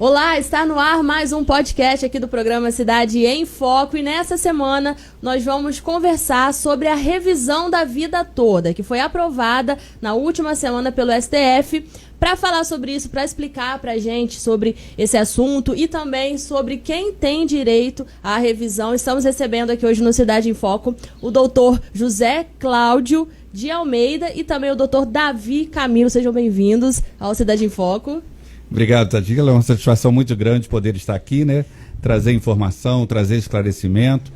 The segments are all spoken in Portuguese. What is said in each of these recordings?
Olá, está no ar mais um podcast aqui do programa Cidade em Foco, e nessa semana nós vamos conversar sobre a revisão da vida toda, que foi aprovada na última semana pelo STF. Para falar sobre isso, para explicar para a gente sobre esse assunto e também sobre quem tem direito à revisão, estamos recebendo aqui hoje no Cidade em Foco o doutor José Cláudio de Almeida e também o doutor Davi Camilo. Sejam bem-vindos ao Cidade em Foco. Obrigado, Tadila. É uma satisfação muito grande poder estar aqui, né? Trazer informação, trazer esclarecimento.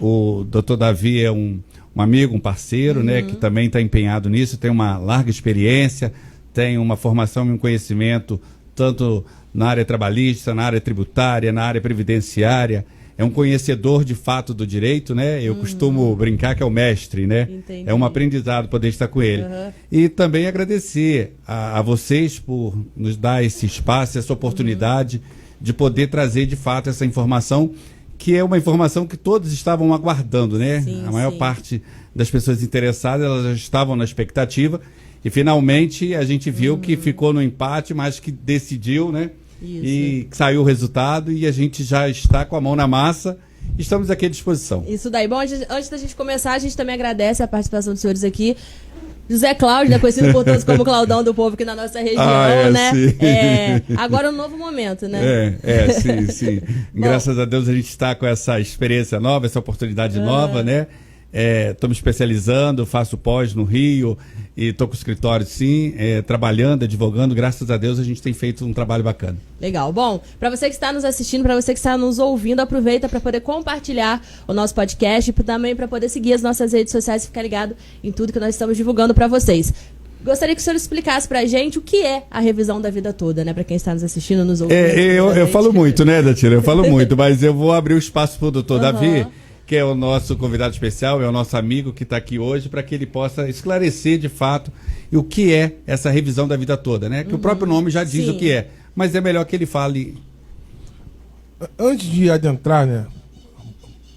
O doutor Davi é um amigo, um parceiro, né? Que também está empenhado nisso, tem uma larga experiência, tem uma formação e um conhecimento tanto na área trabalhista, na área tributária, na área previdenciária. É um conhecedor de fato do direito, né? Eu costumo brincar que é o mestre, né? Entendi. É um aprendizado poder estar com ele. E também agradecer a vocês por nos dar esse espaço, essa oportunidade de poder trazer de fato essa informação, que é uma informação que todos estavam aguardando, né? Sim, a maior parte das pessoas interessadas, elas já estavam na expectativa. E finalmente a gente viu que ficou no empate, mas que decidiu, né? Isso. E saiu o resultado e a gente já está com a mão na massa. Estamos aqui à disposição. Isso daí. Bom, antes da gente começar, a gente também agradece a participação dos senhores aqui. José Cláudio, né, conhecido por todos como Claudão do Povo aqui na nossa região, né? Sim. Agora é um novo momento, né? Sim. Graças a Deus a gente está com essa experiência nova, essa oportunidade nova, né? Estou me especializando, faço pós no Rio e estou com o escritório, sim, trabalhando, advogando. Graças a Deus a gente tem feito um trabalho bacana. Legal. Bom, para você que está nos assistindo, para você que está nos ouvindo, aproveita para poder compartilhar o nosso podcast e também para poder seguir as nossas redes sociais e ficar ligado em tudo que nós estamos divulgando para vocês. Gostaria que o senhor explicasse para a gente o que é a revisão da vida toda, né? Para quem está nos assistindo, nos ouvindo. Eu falo muito, né, Datila? Eu falo muito, mas eu vou abrir o espaço para o doutor Davi, que é o nosso convidado especial, é o nosso amigo que está aqui hoje, para que ele possa esclarecer de fato o que é essa revisão da vida toda, né? Que o próprio nome já diz o que é, mas é melhor que ele fale. Antes de adentrar, né?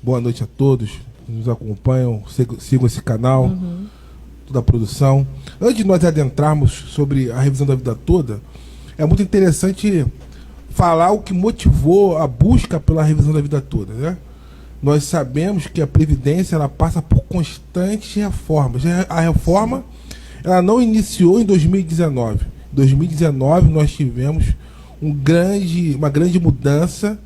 Boa noite a todos que nos acompanham, sigam esse canal, toda a produção. Antes de nós adentrarmos sobre a revisão da vida toda, é muito interessante falar o que motivou a busca pela revisão da vida toda, né? Nós sabemos que a Previdência ela passa por constantes reformas. A reforma ela não iniciou em 2019. Em 2019 nós tivemos uma grande mudança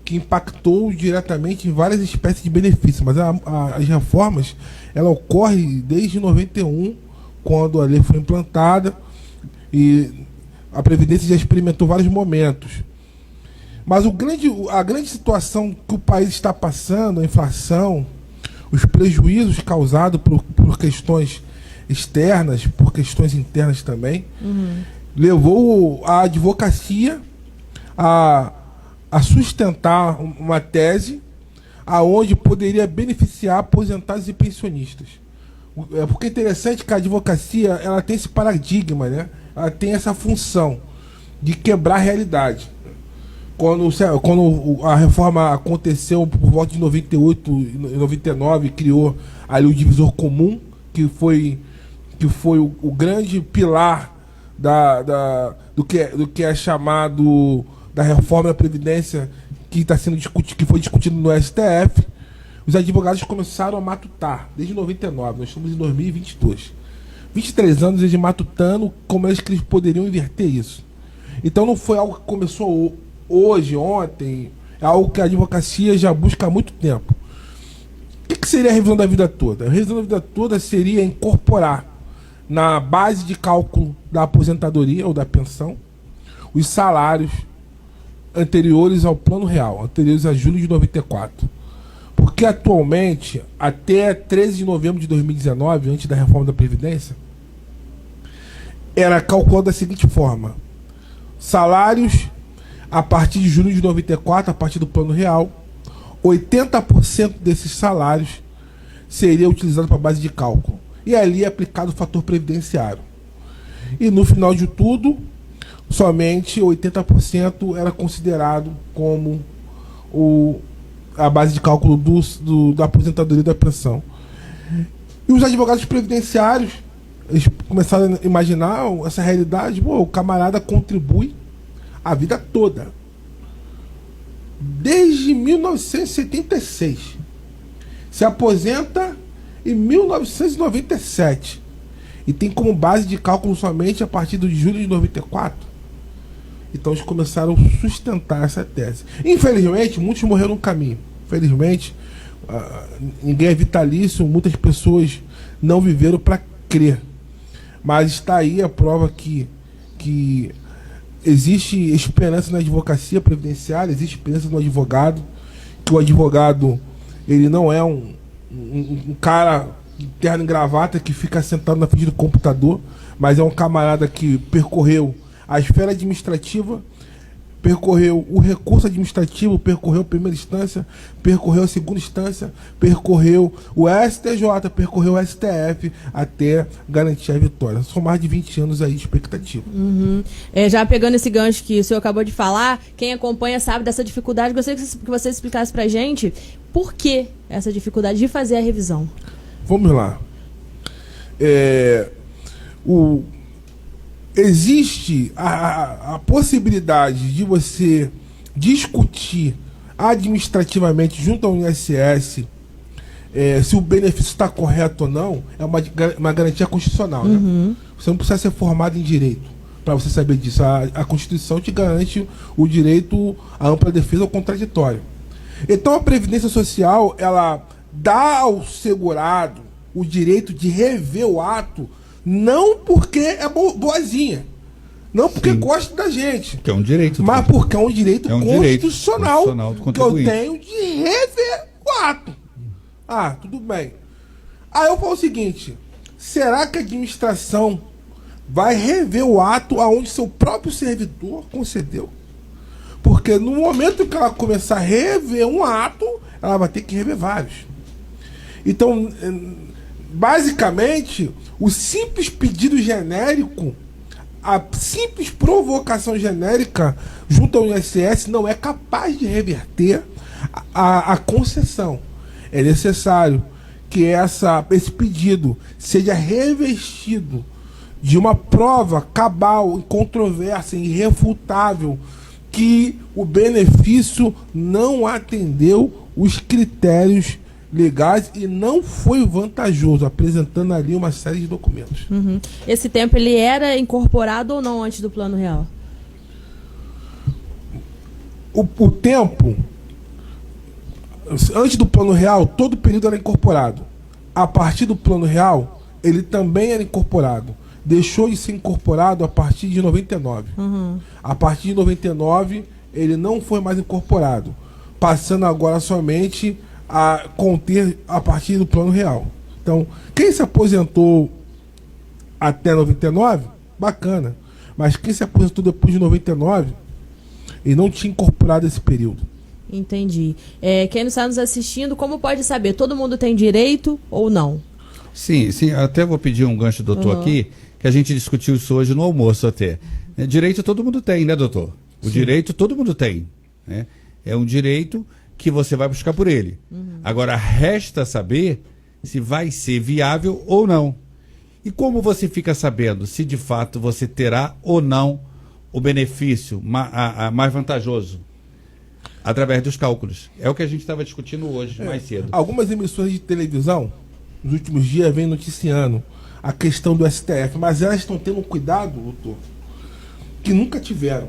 que impactou diretamente em várias espécies de benefícios. Mas as reformas ela ocorrem desde 91, quando a lei foi implantada, e a Previdência já experimentou vários momentos. Mas a grande situação que o país está passando, a inflação, os prejuízos causados por questões externas, por questões internas também, levou a advocacia a sustentar uma tese aonde poderia beneficiar aposentados e pensionistas. Porque é interessante que a advocacia ela tem esse paradigma, né? Ela tem essa função de quebrar a realidade. Quando a reforma aconteceu por volta de 98 e 99, criou ali o divisor comum, que foi o grande pilar do que é chamado da reforma da Previdência, que foi discutido no STF. Os advogados começaram a matutar desde 99, nós estamos em 2022. 23 anos eles matutando como é que eles poderiam inverter isso. Então não foi algo que começou hoje, ontem, é algo que a advocacia já busca há muito tempo. O que seria a revisão da vida toda? A revisão da vida toda seria incorporar na base de cálculo da aposentadoria ou da pensão os salários anteriores ao Plano Real, anteriores a julho de 94. Porque atualmente, até 13 de novembro de 2019, antes da reforma da Previdência, era calculado da seguinte forma: salários a partir de julho de 94, a partir do Plano Real, 80% desses salários seria utilizado para base de cálculo. E ali é aplicado o fator previdenciário. E no final de tudo, somente 80% era considerado como a base de cálculo da aposentadoria e da pensão. E os advogados previdenciários eles começaram a imaginar essa realidade. Pô, o camarada contribui a vida toda. Desde 1976. Se aposenta em 1997. E tem como base de cálculo somente a partir de julho de 94. Então eles começaram a sustentar essa tese. Infelizmente, muitos morreram no caminho. Infelizmente, ninguém é vitalício, muitas pessoas não viveram para crer. Mas está aí a prova que existe esperança na advocacia previdenciária, existe esperança no advogado, que o advogado ele não é um cara de terno e gravata que fica sentado na frente do computador, mas é um camarada que percorreu a esfera administrativa, percorreu o recurso administrativo, percorreu a primeira instância, percorreu a segunda instância, percorreu o STJ, percorreu o STF até garantir a vitória. São mais de 20 anos aí de expectativa. Já pegando esse gancho que o senhor acabou de falar, quem acompanha sabe dessa dificuldade. Gostaria que você explicasse pra gente por que essa dificuldade de fazer a revisão. Vamos lá. Existe a possibilidade de você discutir administrativamente junto ao INSS se o benefício está correto ou não, é uma garantia constitucional. Né? Você não precisa ser formado em direito para você saber disso. A Constituição te garante o direito à ampla defesa ao contraditório. Então a Previdência Social, ela dá ao segurado o direito de rever o ato, não porque é boazinha, não porque gosta da gente, que é um direito, mas porque é um direito constitucional que eu tenho de rever o ato. Tudo bem. Aí eu falo o seguinte: será que a administração vai rever o ato aonde seu próprio servidor concedeu? Porque no momento que ela começar a rever um ato, ela vai ter que rever vários. Então, basicamente, o simples pedido genérico, a simples provocação genérica junto ao INSS não é capaz de reverter a concessão. É necessário que esse pedido seja revestido de uma prova cabal, incontroversa, irrefutável, que o benefício não atendeu os critérios legais e não foi vantajoso, apresentando ali uma série de documentos. Esse tempo ele era incorporado ou não antes do Plano Real? O tempo, antes do Plano Real, todo o período era incorporado. A partir do Plano Real, ele também era incorporado. Deixou de ser incorporado a partir de 99. A partir de 99, ele não foi mais incorporado, passando agora somente a conter a partir do Plano Real. Então, quem se aposentou até 99, bacana. Mas quem se aposentou depois de 99, ele não tinha incorporado esse período. Entendi. Quem não está nos assistindo, como pode saber? Todo mundo tem direito ou não? Sim. Até vou pedir um gancho, doutor, aqui, que a gente discutiu isso hoje no almoço até. Direito todo mundo tem, né, doutor? O direito todo mundo tem. Né? É um direito que você vai buscar por ele. Agora, resta saber se vai ser viável ou não. E como você fica sabendo se de fato você terá ou não o benefício mais vantajoso? Através dos cálculos. É o que a gente estava discutindo hoje, mais cedo. Algumas emissoras de televisão, nos últimos dias, vêm noticiando a questão do STF, mas elas estão tendo um cuidado, doutor, que nunca tiveram.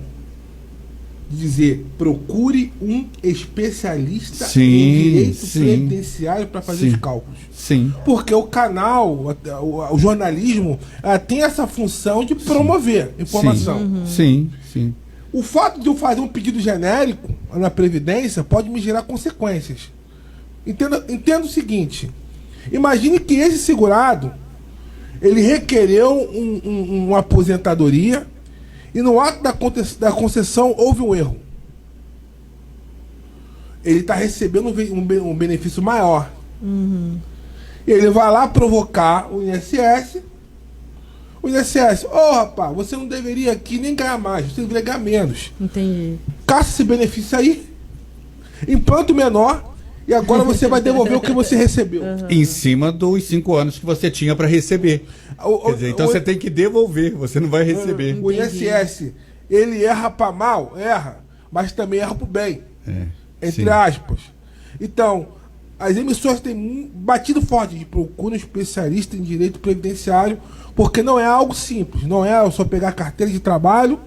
De dizer, procure um especialista em direito previdenciário para fazer os cálculos. Porque o canal, o jornalismo, tem essa função de promover informação. O fato de eu fazer um pedido genérico na Previdência pode me gerar consequências. Entenda o seguinte: imagine que esse segurado ele requereu uma aposentadoria e no ato da concessão houve um erro. Ele está recebendo um benefício maior. Ele vai lá provocar o INSS. O INSS, rapaz, você não deveria aqui nem ganhar mais, você deveria ganhar menos. Entendi. Caça esse benefício aí, implanta o menor, e agora você vai devolver o que você recebeu. Em cima dos 5 anos que você tinha para receber. Quer dizer, então você tem que devolver, você não vai receber. O INSS, ele erra para mal, erra, mas também erra para o bem, entre aspas. Então, as emissoras têm batido forte de procura um especialista em direito previdenciário, porque não é algo simples, não é só pegar a carteira de trabalho,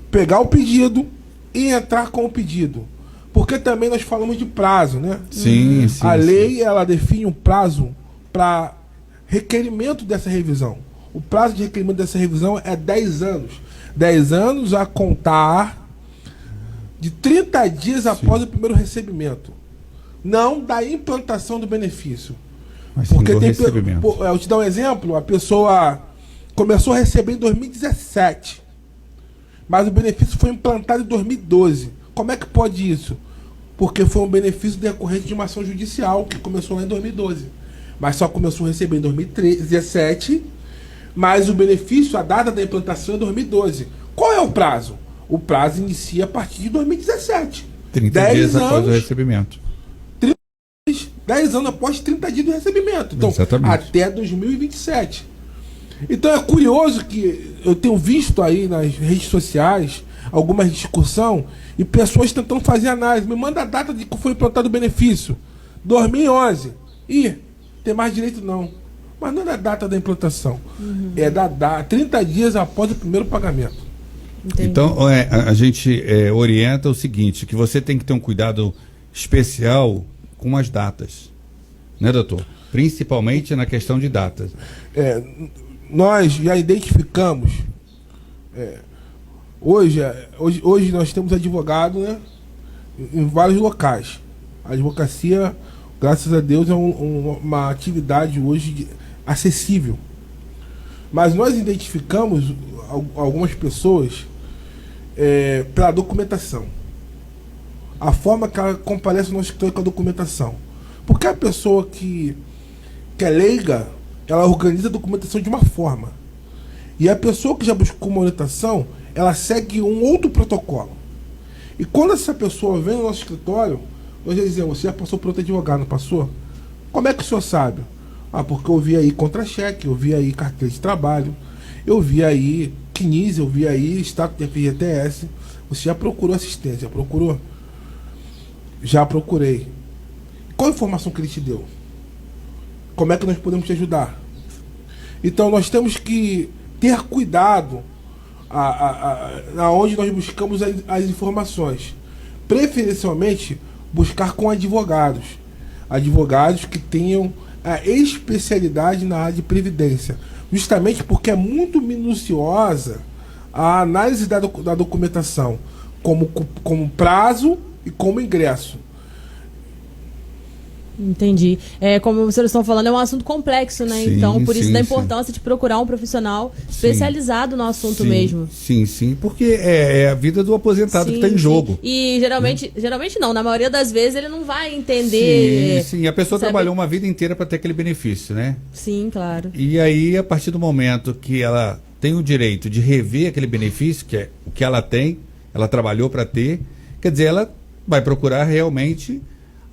pegar o pedido e entrar com o pedido. Porque também nós falamos de prazo, né? Sim, a lei, ela define um prazo para requerimento dessa revisão. O prazo de requerimento dessa revisão é 10 anos. 10 anos a contar de 30 dias após o primeiro recebimento. Não da implantação do benefício. Mas sim, do recebimento. Eu te dar um exemplo. A pessoa começou a receber em 2017, mas o benefício foi implantado em 2012. Como é que pode isso? Porque foi um benefício decorrente de uma ação judicial que começou lá em 2012. Mas só começou a receber em 2017, mas o benefício, a data da implantação é 2012. Qual é o prazo? O prazo inicia a partir de 2017. 30 dias após o recebimento. 10 anos após 30 dias do recebimento. Então, exatamente, até 2027. Então é curioso que eu tenho visto aí nas redes sociais alguma discussão e pessoas tentando fazer análise. Me manda a data de que foi implantado o benefício. 2011. Ih, tem mais direito não. Mas não é da data da implantação. É da 30 dias após o primeiro pagamento. Entendi. Então, a gente orienta o seguinte, que você tem que ter um cuidado especial com as datas. Né, doutor? Principalmente na questão de datas. Nós já identificamos... Hoje nós temos advogado, né, em vários locais. A advocacia, graças a Deus, é uma atividade hoje acessível. Mas nós identificamos algumas pessoas pela documentação. A forma que ela comparece no nosso escritório com a documentação. Porque a pessoa que é leiga, ela organiza a documentação de uma forma. E a pessoa que já buscou uma orientação, ela segue um outro protocolo. E quando essa pessoa vem no nosso escritório, nós já dizemos: você já passou por outro advogado, não passou? Como é que o senhor sabe? Porque eu vi aí contra-cheque, eu vi aí carteira de trabalho, eu vi aí CNIS, eu vi aí status de FGTS. Você já procurou assistência? Já procurou? Já procurei. Qual a informação que ele te deu? Como é que nós podemos te ajudar? Então nós temos que ter cuidado aonde nós buscamos as informações. Preferencialmente, buscar com advogados. Advogados que tenham a especialidade na área de previdência. Justamente porque é muito minuciosa a análise da documentação, como prazo e como ingresso. Entendi. Como vocês estão falando, é um assunto complexo, né? Sim, então, por isso da sim. importância de procurar um profissional especializado no assunto Sim, mesmo. Sim, porque é a vida do aposentado que está em jogo. E geralmente não, na maioria das vezes ele não vai entender. Sim, a pessoa trabalhou uma vida inteira para ter aquele benefício, né? Sim, claro. E aí, a partir do momento que ela tem o direito de rever aquele benefício, que é o que ela tem, ela trabalhou para ter, quer dizer, ela vai procurar realmente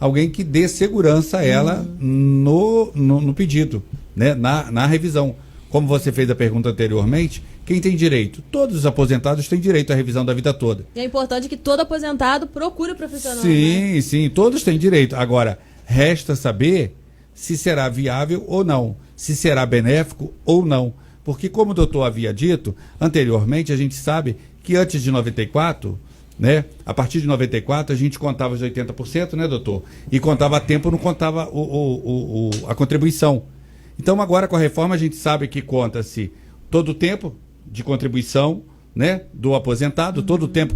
alguém que dê segurança a ela no pedido, né? na revisão. Como você fez a pergunta anteriormente, quem tem direito? Todos os aposentados têm direito à revisão da vida toda. E é importante que todo aposentado procure o profissional. Sim, né? Sim, todos têm direito. Agora, resta saber se será viável ou não, se será benéfico ou não. Porque, como o doutor havia dito anteriormente, a gente sabe que antes de 94... né? A partir de 94 a gente contava os 80%, né, doutor? E contava a tempo, não contava a contribuição. Então agora com a reforma a gente sabe que conta-se todo o tempo de contribuição, né, do aposentado, todo o tempo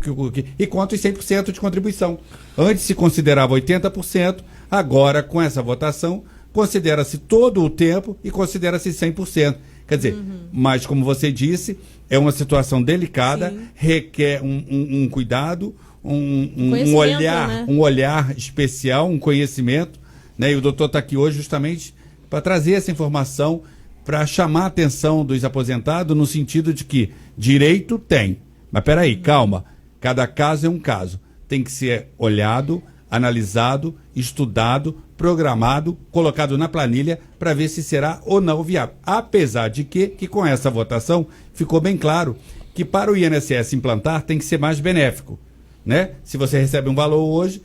e conta os 100% de contribuição. Antes se considerava 80%, agora com essa votação considera-se todo o tempo e considera-se 100%. Quer dizer, mas como você disse, é uma situação delicada, sim, requer um cuidado, um olhar, né? Um olhar especial, um conhecimento, né? E o doutor está aqui hoje justamente para trazer essa informação, para chamar a atenção dos aposentados no sentido de que direito tem, mas peraí, calma, cada caso é um caso, tem que ser olhado, analisado, estudado programado, colocado na planilha para ver se será ou não viável. Apesar de que com essa votação ficou bem claro que para o INSS implantar tem que ser mais benéfico, né? Se você recebe um valor hoje,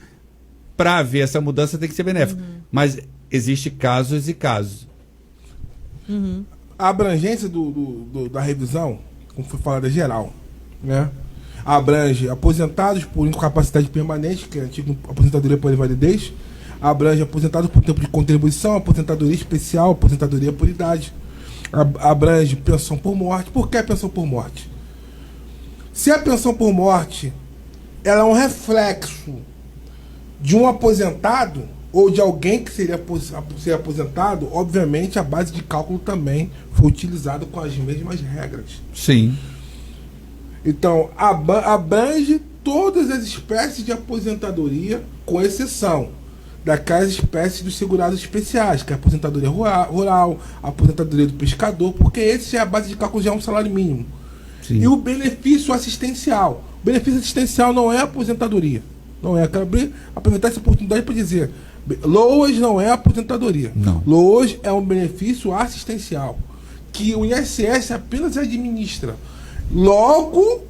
para haver essa mudança tem que ser benéfico. Mas existe casos e casos. A abrangência da revisão, como foi falado, é geral, né? Abrange aposentados por incapacidade permanente, que é a antiga aposentadoria por invalidez, abrange aposentados por tempo de contribuição, aposentadoria especial, aposentadoria por idade, abrange pensão por morte. Por que a pensão por morte? Se a pensão por morte ela é um reflexo de um aposentado ou de alguém que seria aposentado, obviamente a base de cálculo também foi utilizada com as mesmas regras. Sim. Então, abrange todas as espécies de aposentadoria, com exceção daquelas espécies dos segurados especiais, que é a aposentadoria rural, a aposentadoria do pescador, porque esse é a base de cálculo, já é um salário mínimo. Sim. E o benefício assistencial. O benefício assistencial não é aposentadoria. Não é. Eu quero aproveitar essa oportunidade para dizer: LOAS não é aposentadoria. Não. LOAS é um benefício assistencial que o INSS apenas administra. Logo,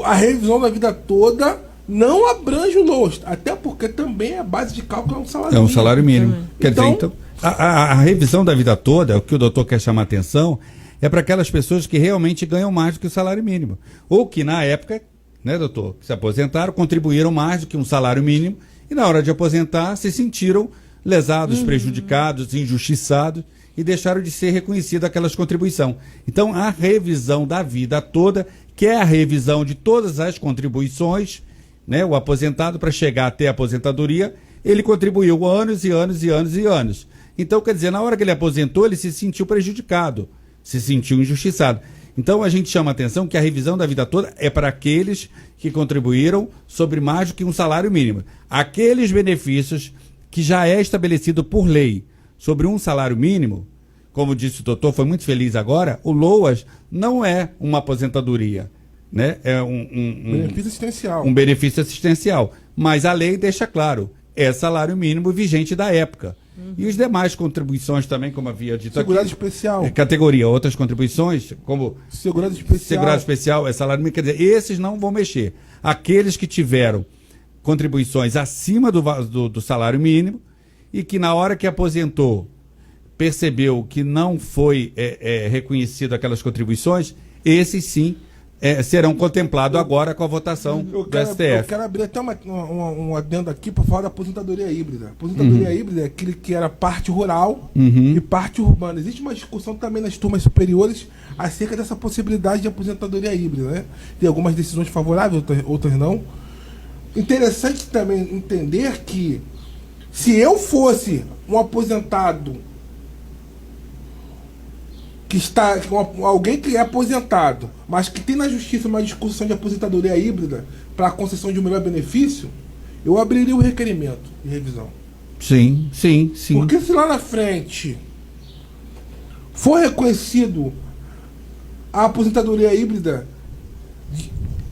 a revisão da vida toda não abrange o LOAS, até porque também a base de cálculo é um salário mínimo. É um salário mínimo. Quer dizer, então, a revisão da vida toda, o que o doutor quer chamar a atenção, é para aquelas pessoas que realmente ganham mais do que o salário mínimo. Ou que na época, né, doutor, que se aposentaram, contribuíram mais do que um salário mínimo e na hora de aposentar se sentiram lesados, prejudicados, injustiçados e deixaram de ser reconhecidas aquelas contribuições. Então, a revisão da vida toda, que é a revisão de todas as contribuições, né, o aposentado, para chegar até a aposentadoria, ele contribuiu anos e anos e anos e anos. Então, quer dizer, na hora que ele aposentou, ele se sentiu prejudicado, se sentiu injustiçado. Então, a gente chama a atenção que a revisão da vida toda é para aqueles que contribuíram sobre mais do que um salário mínimo. Aqueles benefícios que já é estabelecido por lei sobre um salário mínimo, como disse o doutor, foi muito feliz agora, o LOAS não é uma aposentadoria, né? É benefício assistencial. Um benefício assistencial. Mas a lei deixa claro, é salário mínimo vigente da época. E as demais contribuições também, como havia dito segurado aqui. Especial. Categoria, outras contribuições, como segurado especial. Segurado especial, é salário mínimo. Quer dizer, esses não vão mexer. Aqueles que tiveram contribuições acima do salário mínimo e que na hora que aposentou percebeu que não foi reconhecido aquelas contribuições, esses sim serão contemplados agora com a votação do STF. Eu quero abrir até um adendo aqui para falar da aposentadoria híbrida. A aposentadoria híbrida é aquele que era parte rural e parte urbana. Existe uma discussão também nas turmas superiores acerca dessa possibilidade de aposentadoria híbrida, né? Tem algumas decisões favoráveis, outras não. Interessante também entender que se eu fosse um aposentado alguém que é aposentado, mas que tem na justiça uma discussão de aposentadoria híbrida para a concessão de um melhor benefício, eu abriria o requerimento de revisão. Sim. Porque se lá na frente for reconhecido a aposentadoria híbrida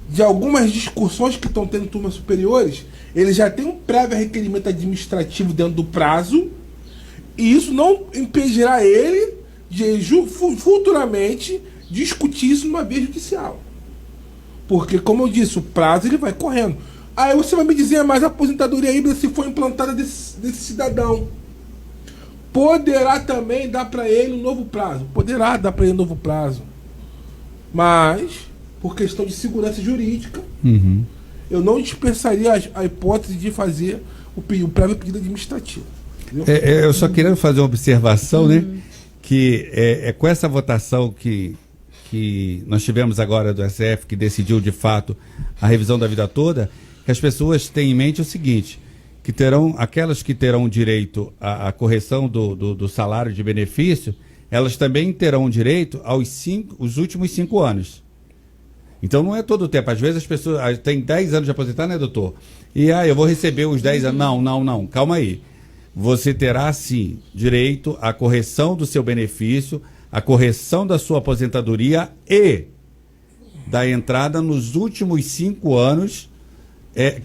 de algumas discussões que estão tendo em turmas superiores, ele já tem um prévio requerimento administrativo dentro do prazo, e isso não impedirá ele de futuramente discutir isso numa via judicial. Porque, como eu disse, o prazo ele vai correndo. Aí você vai me dizer, mas a aposentadoria híbrida, se for implantada desse cidadão, poderá também dar para ele um novo prazo? Poderá dar para ele um novo prazo. Mas, por questão de segurança jurídica, eu não dispensaria a hipótese de fazer o prévio pedido administrativo. Eu só queria fazer uma observação, né? Que com essa votação que nós tivemos agora do STF, que decidiu de fato a revisão da vida toda, que as pessoas têm em mente o seguinte, que aquelas que terão direito à correção do salário de benefício, elas também terão direito os últimos 5 anos. Então não é todo o tempo. Às vezes as pessoas têm 10 anos de aposentar, né, doutor? E eu vou receber os 10 anos. Não, calma aí. Você terá, sim, direito à correção do seu benefício, à correção da sua aposentadoria e da entrada nos últimos 5 anos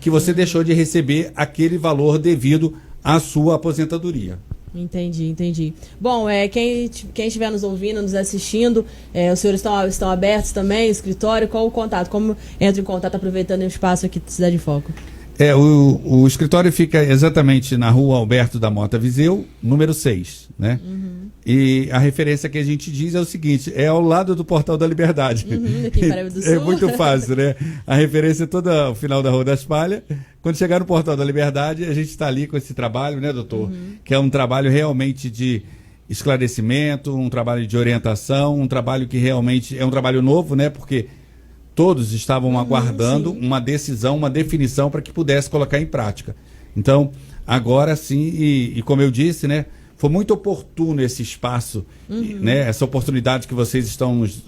que você deixou de receber aquele valor devido a sua aposentadoria. Entendi. Bom, quem estiver nos ouvindo, nos assistindo, os senhores estão abertos também, escritório, qual o contato? Como entra em contato aproveitando o espaço aqui da Cidade de Foco? O escritório fica exatamente na rua Alberto da Mota Viseu, número 6, né? E a referência que a gente diz é o seguinte, é ao lado do Portal da Liberdade. Aqui em Paraíba do Sul. É muito fácil, né? A referência é toda ao final da Rua das Palhas. Quando chegar no Portal da Liberdade, a gente está ali com esse trabalho, né, doutor? Que é um trabalho realmente de esclarecimento, um trabalho de orientação, um trabalho que realmente é um trabalho novo, né? Porque todos estavam aguardando uma decisão, uma definição para que pudesse colocar em prática. Então, agora sim, e como eu disse, né, foi muito oportuno esse espaço, né, essa oportunidade que vocês estão nos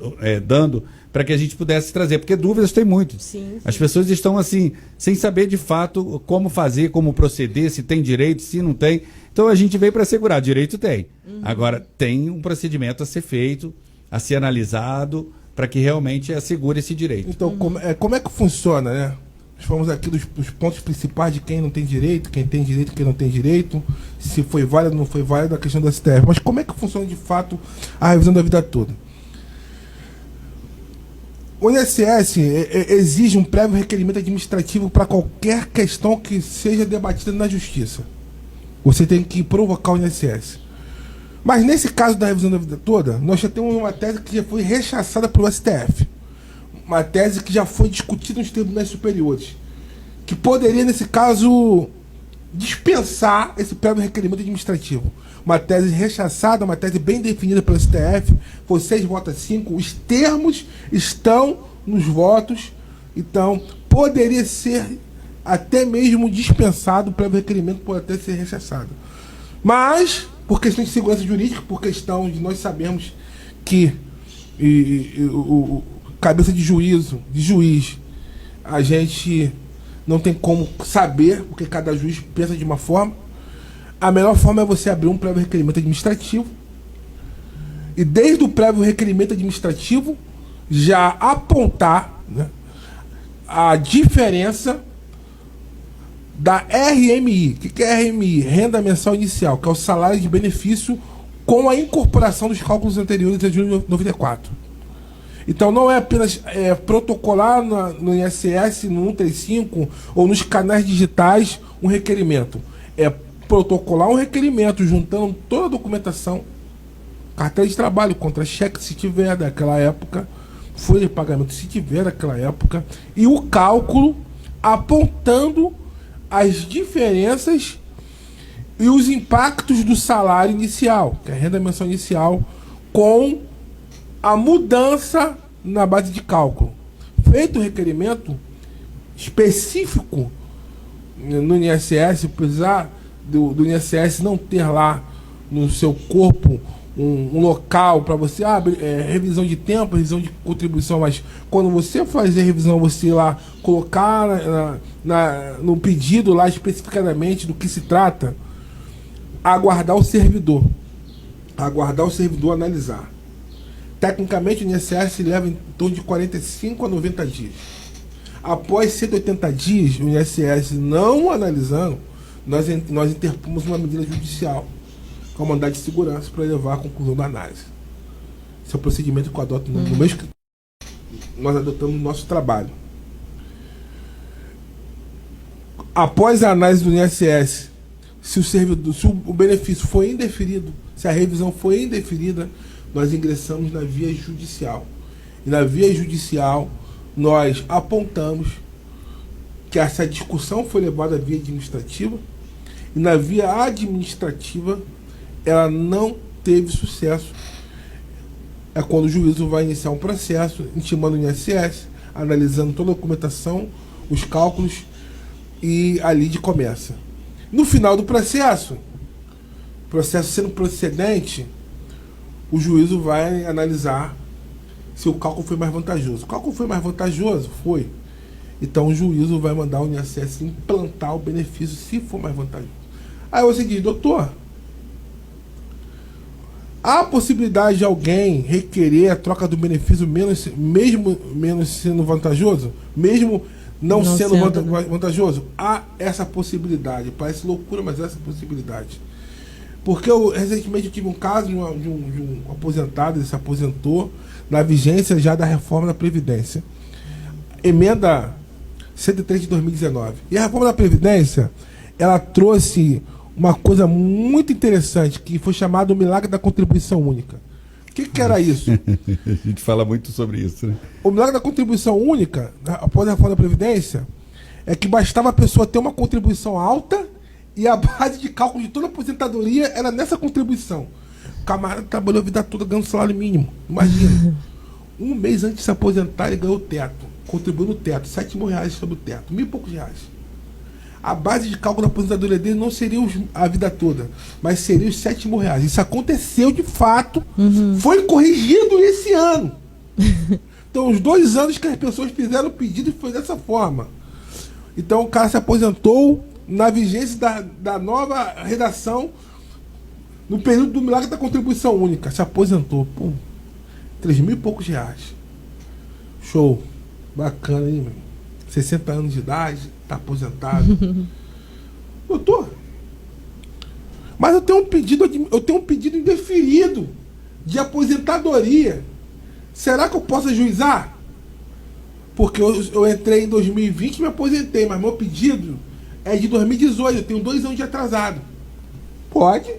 dando para que a gente pudesse trazer, porque dúvidas tem muito. Sim. As pessoas estão assim, sem saber de fato como fazer, como proceder, se tem direito, se não tem. Então a gente veio para assegurar, direito tem. Agora, tem um procedimento a ser feito, a ser analisado, para que realmente assegure esse direito. Então, como é que funciona, né? Nós falamos aqui dos pontos principais de quem não tem direito, quem tem direito, quem não tem direito, se foi válido ou não foi válido, a questão do STF. Mas como é que funciona de fato a revisão da vida toda? O INSS exige um prévio requerimento administrativo para qualquer questão que seja debatida na Justiça. Você tem que provocar o INSS. Mas nesse caso da revisão da vida toda, nós já temos uma tese que já foi rechaçada pelo STF. Uma tese que já foi discutida nos tribunais superiores. Que poderia, nesse caso, dispensar esse prévio requerimento administrativo. Uma tese rechaçada, uma tese bem definida pelo STF. Foi 6 votos a 5. Os termos estão nos votos. Então, poderia ser até mesmo dispensado o prévio requerimento, pode até ser rechaçado. Mas, por questão de segurança jurídica, por questão de nós sabermos que cabeça de juiz, a gente não tem como saber, porque cada juiz pensa de uma forma. A melhor forma é você abrir um prévio requerimento administrativo e desde o prévio requerimento administrativo já apontar, né, a diferença da RMI. O que é RMI? Renda Mensal Inicial, que é o salário de benefício com a incorporação dos cálculos anteriores a junho de 94. Então não é apenas protocolar no INSS, no 135 ou nos canais digitais um requerimento. É protocolar um requerimento juntando toda a documentação, carteira de trabalho, contra-cheque se tiver daquela época, folha de pagamento se tiver daquela época, e o cálculo apontando as diferenças e os impactos do salário inicial, que é a renda mensal inicial, com a mudança na base de cálculo. Feito o requerimento específico no INSS, apesar do INSS não ter lá no seu corpo um local para você, revisão de tempo, revisão de contribuição, mas quando você fazer a revisão, você ir lá colocar no pedido lá especificadamente do que se trata, aguardar o servidor analisar. Tecnicamente o INSS leva em torno de 45 a 90 dias. Após 180 dias, o INSS não analisando, nós interpomos uma medida judicial com a mandado de segurança para levar à conclusão da análise. Esse é o procedimento que eu adoto no mês que nós adotamos no nosso trabalho. Após a análise do INSS, se o benefício foi indeferido, se a revisão foi indeferida, nós ingressamos na via judicial. E na via judicial, nós apontamos que essa discussão foi levada à via administrativa, e na via administrativa ela não teve sucesso. É quando o juízo vai iniciar um processo, intimando o INSS, analisando toda a documentação, os cálculos, e a lide começa. No final do processo sendo procedente, o juízo vai analisar se o cálculo foi mais vantajoso. O cálculo foi mais vantajoso? Foi. Então o juízo vai mandar o INSS implantar o benefício se for mais vantajoso. Aí você diz, doutor, há a possibilidade de alguém requerer a troca do benefício mesmo menos sendo vantajoso? Mesmo não sendo vantajoso? Há essa possibilidade. Parece loucura, mas há essa possibilidade. Porque recentemente eu tive um caso de um aposentado, ele se aposentou na vigência já da reforma da Previdência. Emenda 103 de 2019. E a reforma da Previdência, ela trouxe uma coisa muito interessante, que foi chamado o milagre da contribuição única. O que era isso? A gente fala muito sobre isso, né? O milagre da contribuição única, após a reforma da Previdência, é que bastava a pessoa ter uma contribuição alta e a base de cálculo de toda a aposentadoria era nessa contribuição. O camarada trabalhou a vida toda ganhando salário mínimo. Imagina. Um mês antes de se aposentar, ele ganhou o teto. Contribuiu no teto. R$7.000 sobre o teto. R$1.000 e poucos. A base de cálculo da aposentadoria dele não seria a vida toda, mas seria os R$7.000. Isso aconteceu de fato. Foi corrigido esse ano. Então, os 2 anos que as pessoas fizeram o pedido foi dessa forma. Então, o cara se aposentou na vigência da nova redação, no período do milagre da contribuição única. Se aposentou. Pum, R$3.000 e poucos. Show. Bacana, hein, meu? 60 anos de idade, tá aposentado. Doutor, mas eu tenho um pedido indeferido de aposentadoria. Será que eu posso ajuizar? Porque eu entrei em 2020 e me aposentei, mas meu pedido é de 2018, eu tenho 2 anos de atrasado. Pode,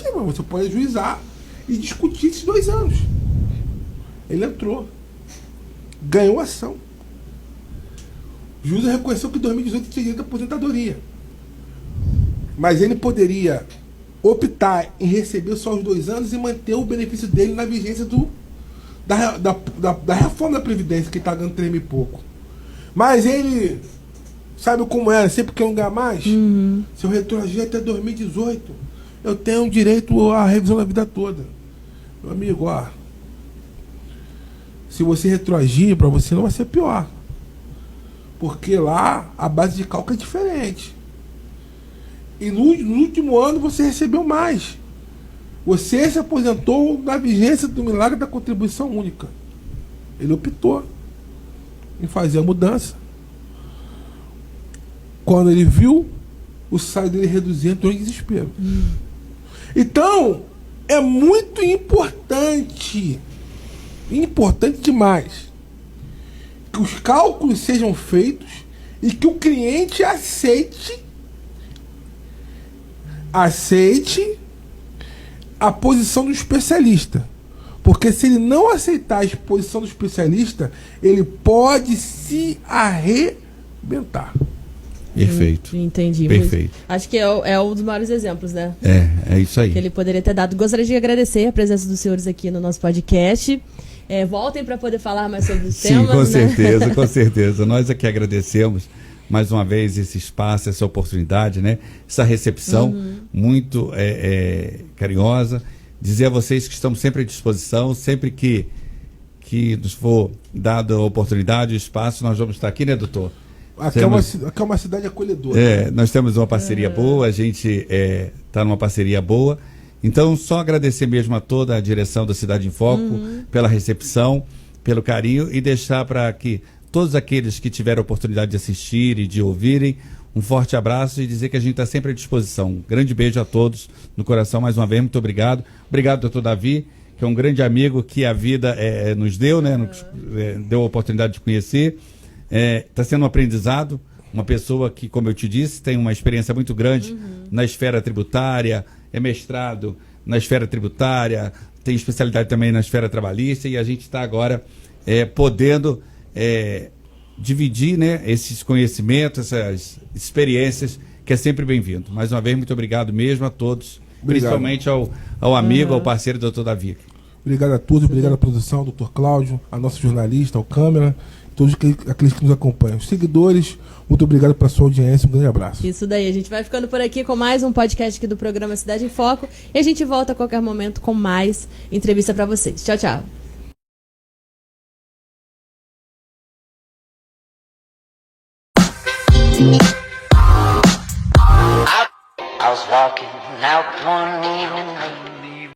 irmão, você pode ajuizar e discutir esses 2 anos. Ele entrou, ganhou ação. O juiz reconheceu que em 2018 tinha direito à aposentadoria. Mas ele poderia optar em receber só os 2 anos e manter o benefício dele na vigência da reforma da Previdência, que está ganhando 3.000 e pouco. Mas ele sabe como era, sempre quer ganhar mais. Se eu retroagir até 2018, eu tenho direito à revisão da vida toda. Meu amigo, se você retroagir, para você não vai ser pior. Porque lá a base de cálculo é diferente. E no último ano você recebeu mais. Você se aposentou na vigência do milagre da contribuição única. Ele optou em fazer a mudança. Quando ele viu o salário dele reduzir, entrou em desespero. Então, é muito importante demais, que os cálculos sejam feitos e que o cliente aceite a posição do especialista. Porque se ele não aceitar a posição do especialista, ele pode se arrebentar. Perfeito. Entendi. Perfeito. Acho que é um dos maiores exemplos, né? É isso aí. Que ele poderia ter dado. Gostaria de agradecer a presença dos senhores aqui no nosso podcast. Voltem para poder falar mais sobre os temas. Sim, com certeza. Nós aqui agradecemos mais uma vez esse espaço, essa oportunidade, né? Essa recepção muito carinhosa. Dizer a vocês que estamos sempre à disposição, sempre que nos for dada a oportunidade, o espaço, nós vamos estar aqui, né, doutor? Aqui é uma cidade acolhedora. Nós temos uma parceria boa, a gente está numa parceria boa. Então, só agradecer mesmo a toda a direção da Cidade em Foco pela recepção, pelo carinho, e deixar para que todos aqueles que tiveram a oportunidade de assistir e de ouvirem, um forte abraço e dizer que a gente está sempre à disposição. Um grande beijo a todos no coração, mais uma vez, muito obrigado. Obrigado, doutor Davi, que é um grande amigo que a vida nos deu, né? Deu a oportunidade de conhecer. Está sendo um aprendizado, uma pessoa que, como eu te disse, tem uma experiência muito grande na esfera tributária, é mestrado na esfera tributária, tem especialidade também na esfera trabalhista, e a gente está agora podendo dividir, né, esses conhecimentos, essas experiências, que é sempre bem-vindo. Mais uma vez, muito obrigado mesmo a todos, principalmente ao amigo, ao parceiro doutor Davi. Obrigado a todos, obrigado à produção, doutor Cláudio, a nossa jornalista, ao câmera, todos aqueles que nos acompanham. Os seguidores, muito obrigado pela sua audiência, um grande abraço. Isso daí, a gente vai ficando por aqui com mais um podcast aqui do programa Cidade em Foco, e a gente volta a qualquer momento com mais entrevista para vocês. Tchau, tchau. I was walking out one evening late.